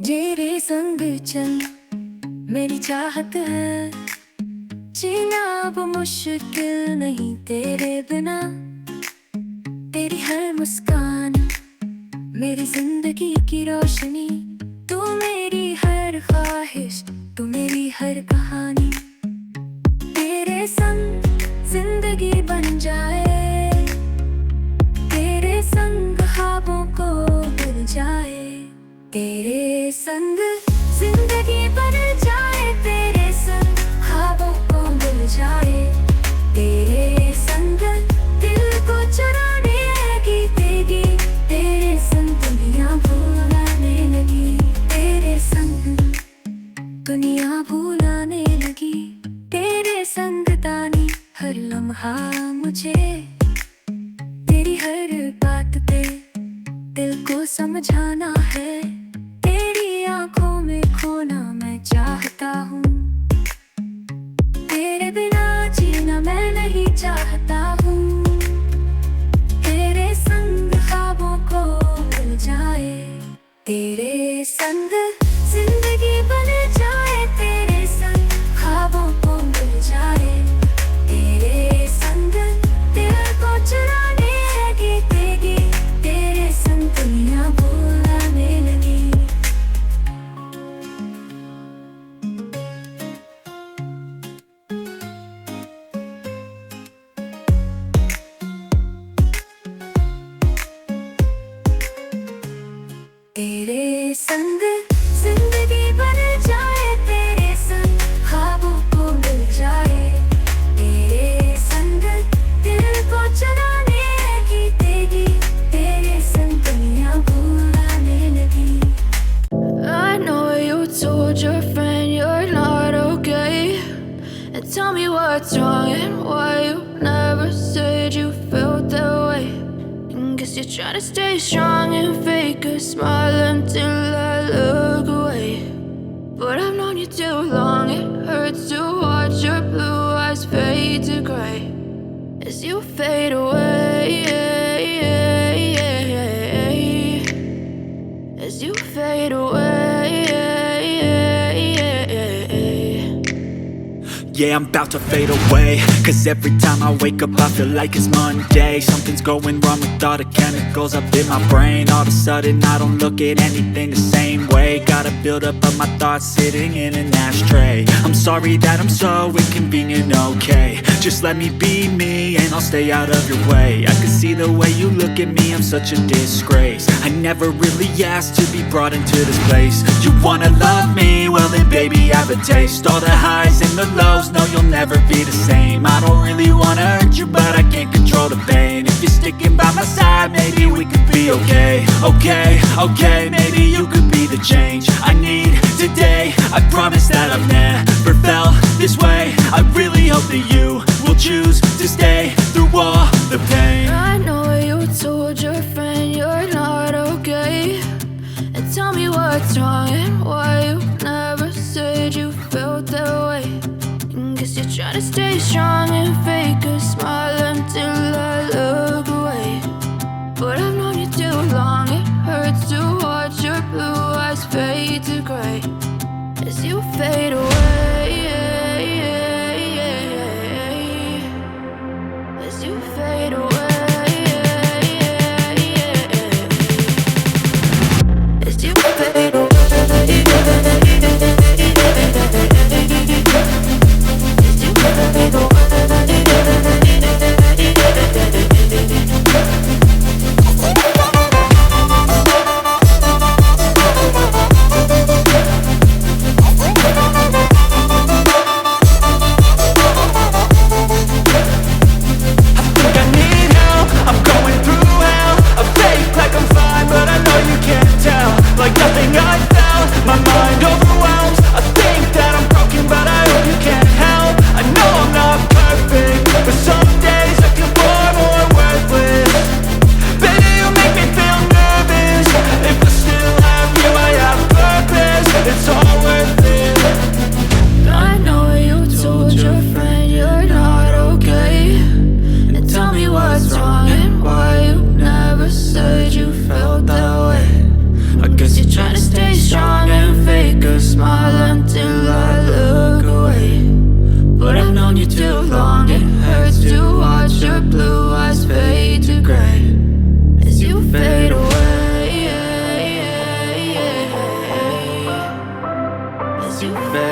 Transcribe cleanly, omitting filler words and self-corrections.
तेरे संग चल मेरी चाहत है, जीना अब मुश्किल नहीं तेरे बिना। तेरी हर मुस्कान मेरी जिंदगी की रोशनी, तू मेरी हर ख्वाहिश, तू मेरी हर कहानी। तेरे संग जिंदगी बन जाए, तेरे संग ख्वाबों को मिल जाए। तेरे संग जिंदगी बन जाए, तेरे संग ख्वाबों को मिल जाए। तेरे संग दिल को चुराने लगी तेगी, तेरे संग दुनिया भुलाने लगी। तेरे संग दुनिया भुलाने लगी, तेरे संग तानी हर लम्हा मुझे। तेरी हर बात पे दिल को समझाना है, तेरी आंखों में खोना मैं चाहता हूँ। तेरे बिना जीना मैं नहीं चाहता हूँ। तेरे संग ख्वाबों को मिल जाए, तेरे संग जिंदगी बन जाए। तेरे संग ख्वाबों को मिल जाए, तेरे संग दिल को चुराने लगी तेगी, तेरे संग दुनिया भुलाने लगी। तेरे संग जिंदगी बन जाए, तेरे संग ख्वाबों को मिल जाए। तेरे संग दिल को चुराने लगी तेगी, तेरे संग दुनिया भुलाने लगी। I know you told your friend you're not okay, and tell me what's wrong and why you never said you felt that way. And guess you're trying to stay strong and fake a smile until I look away. But I've known you too long, it hurts to watch your blue eyes fade to gray as you fade away, as you fade away. Yeah, I'm about to fade away, cause every time I wake up I feel like it's Monday. Something's going wrong with all the chemicals up in my brain. All of a sudden I don't look at anything the same way. Got a build-up of my thoughts sitting in an ashtray. I'm sorry that I'm so inconvenient, okay. Just let me be me and I'll stay out of your way. I can see the way you look at me, I'm such a disgrace. I never really asked to be brought into this place. You wanna love me? Well then baby I have a taste. All the highs and the lows, no you'll never be the same. I don't really wanna hurt you but I can't control the pain. If you're sticking by my side maybe we could be okay. Okay, maybe you could be the change I need today. I promise that I've never felt this way. I really hope that you will choose to stay through all the pain. I know you told your friend you're not okay, and tell me what's wrong and why you never said you felt that way. And guess you're trying to stay strong and fake a smile until I look away. But I've known you too long, it hurts to watch your blue eyes fade to gray as you fade away, as you fade away, as you fade away. you felt